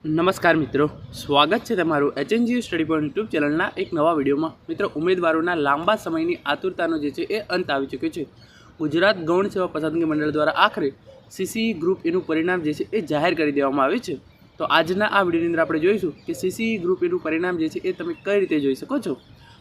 નમસ્કાર મિત્રો, સ્વાગત છે તમારું HNGU સ્ટડી પોઈન્ટ યુટ્યુબ ચેનલના એક નવા વિડીયોમાં। મિત્રો, ઉમેદવારોના લાંબા સમયની આતુરતાનો જે છે એ અંત આવી ચૂક્યો છે। ગુજરાત ગૌણ સેવા પસંદગી મંડળ દ્વારા આખરે CCE ગ્રુપ એનું પરિણામ જે છે એ જાહેર કરી દેવામાં આવ્યું છે। તો આજના આ વિડીયોની અંદર આપણે જોઈશું કે CCE ગ્રુપ એનું પરિણામ જે છે એ તમે કઈ રીતે જોઈ શકો છો।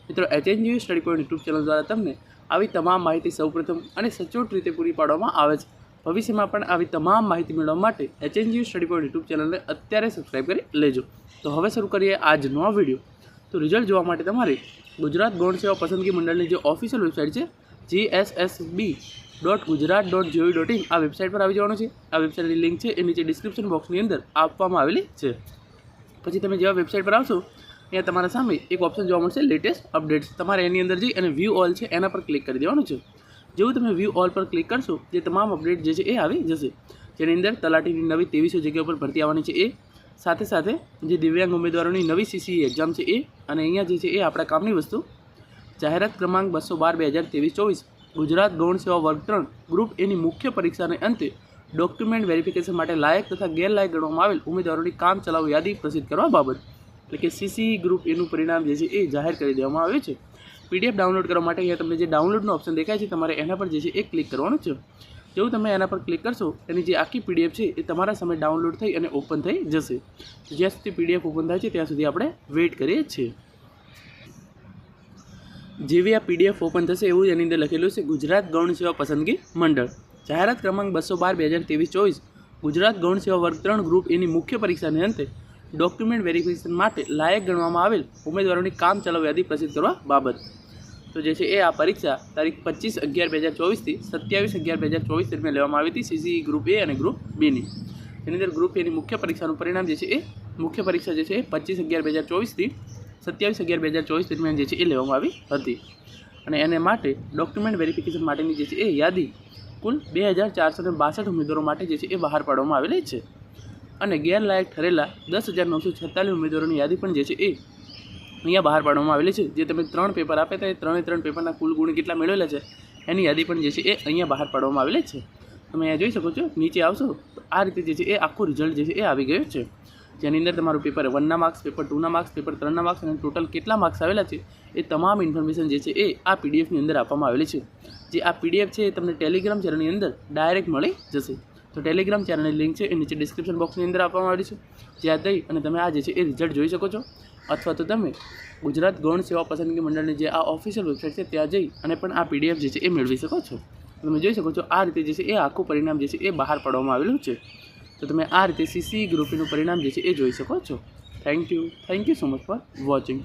મિત્રો, HNGU study point YouTube channel દ્વારા તમને આવી તમામ માહિતી સૌપ્રથમ અને સચોટ રીતે પૂરી પાડવામાં આવે છે। ભવિષ્યમાં પણ આવી તમામ માહિતી મેળવવા માટે HNGU સ્ટડી પોઈન્ટ યુટ્યુબ ચેનલને અત્યારે સબસ્ક્રાઈબ કરી લેજો। તો હવે શરૂ કરીએ આજનો આ વિડીયો। તો રિઝલ્ટ જોવા માટે તમારે ગુજરાત ગૌણ સેવા પસંદગી મંડળની જે ઓફિશિયલ વેબસાઇટ છે gssb.gujarat.gov.in આ વેબસાઇટ પર આવી જવાનું છે। આ વેબસાઇટની લિંક છે એ નીચે ડિસ્ક્રિપ્શન બોક્સની અંદર આપવામાં આવેલી છે। પછી તમે જેવા વેબસાઇટ પર આવશો અહીંયા તમારા સામે એક ઓપ્શન જોવા મળશે લેટેસ્ટ અપડેટ્સ। તમારે એની અંદર જઈ અને વ્યૂ ઓલ છે એના પર ક્લિક કરી દેવાનું છે। જેવું તમે વ્યૂ ઓલ પર ક્લિક કરશો જે તમામ અપડેટ જે છે એ આવી જશે, જેની અંદર તલાટીની નવી 2300 જગ્યાઓ પર ભરતી આવવાની છે એ, સાથે સાથે જે દિવ્યાંગ ઉમેદવારોની નવી CCE એક્ઝામ છે એ, અને અહીંયા જે છે એ આપણા કામની વસ્તુ જાહેરાત ક્રમાંક 212/2023-24 ગુજરાત ગૌણ સેવા વર્ગ 3 ગ્રુપ એની મુખ્ય પરીક્ષાને અંતે ડોક્યુમેન્ટ વેરિફિકેશન માટે લાયક તથા ગેરલાયક ગણવામાં આવેલ ઉમેદવારોની કામ ચલાવ યાદી પ્રસિદ્ધ કરવા બાબત, એટલે કે CCE ગ્રુપ એનું પરિણામ જે છે એ જાહેર કરી દેવામાં આવ્યું છે। PDF ડાઉનલોડ કરવા માટે અહીંયા તમને જે ડાઉનલોડનો ઓપ્શન દેખાય છે તમારે એના પર જે છે એ ક્લિક કરવાનું છે। જેવું તમે એના પર ક્લિક કરશો એની જે આખી PDF છે એ તમારા સામે ડાઉનલોડ થઈ અને ઓપન થઈ જશે। જ્યાં સુધી PDF ઓપન થાય છે ત્યાં સુધી આપણે વેઇટ કરીએ છીએ। જેવી આ PDF ઓપન થશે એવું એની અંદર લખેલું છે ગુજરાત ગૌણ સેવા પસંદગી મંડળ જાહેરાત ક્રમાંક 212/2023-24 ગુજરાત ગૌણ સેવા વર્ગ 3 ગ્રુપ એની મુખ્ય પરીક્ષાને અંતે ડોક્યુમેન્ટ વેરિફિકેશન માટે લાયક ગણવામાં આવેલ ઉમેદવારોની કામ ચલાવ યાદી પ્રસિદ્ધ કરવા બાબત। તો જે છે એ આ પરીક્ષા તારીખ 25/11/2024 થી 27/11/2024 દરમિયાન લેવામાં આવી હતી CCE ગ્રુપ એ અને ગ્રુપ બીની। એની અંદર ગ્રુપ એની મુખ્ય પરીક્ષાનું પરિણામ જે છે એ મુખ્ય પરીક્ષા જે છે એ 25/11/2024 થી 27/11/2024 દરમિયાન જે છે એ લેવામાં આવી હતી, અને એને માટે ડોક્યુમેન્ટ વેરિફિકેશન માટેની જે છે એ યાદી કુલ 2462 ઉમેદવારો માટે જે છે એ બહાર પાડવામાં આવેલી છે, અને ગેરલાયક ઠરેલા 10,946 ઉમેદવારોની યાદી પણ જે છે એ અહીંયા બહાર પાડવામાં આવેલી છે। જે તમે 3 પેપર આપ્યા હતા એ 3 પેપરના કુલ ગુણ કેટલા મેળવેલા છે એની યાદી પણ જે છે એ અહીંયા બહાર પાડવામાં આવેલી છે। તમે અહીંયા જોઈ શકો છો, નીચે આવશો તો આ રીતે જે છે એ આખું રિઝલ્ટ જે છે એ આવી ગયું છે, જેની અંદર તમારું પેપર 1ના માર્ક્સ, પેપર 2ના માર્ક્સ, પેપર 3ના માર્ક્સ અને ટોટલ કેટલા માર્ક્સ આવેલા છે એ તમામ ઇન્ફોર્મેશન જે છે એ આ PDFની અંદર આપવામાં આવેલી છે। જે આ PDF છે એ તમને ટેલિગ્રામ ચેનલની અંદર ડાયરેક્ટ મળી જશે। તો ટેલિગ્રામ ચેનલની લિંક છે એ નીચે ડિસ્ક્રિપ્શન બોક્સની અંદર આપવામાં આવેલી છે, જ્યાં જઈ અને તમે આ જે છે એ રિઝલ્ટ જોઈ શકો છો, અથવા તો તમે ગુજરાત ગૌણ સેવા પસંદગી મંડળની જે આ ઓફિશિયલ વેબસાઇટ છે ત્યાં જઈ અને પણ આ PDF જે છે એ મેળવી શકો છો। તમે જોઈ શકો છો આ રીતે જે છે એ આખું પરિણામ જે છે એ બહાર પાડવામાં આવેલું છે। તો તમે આ રીતે CCE ગ્રુપનું પરિણામ જે છે એ જોઈ શકો છો। Thank you so much for watching.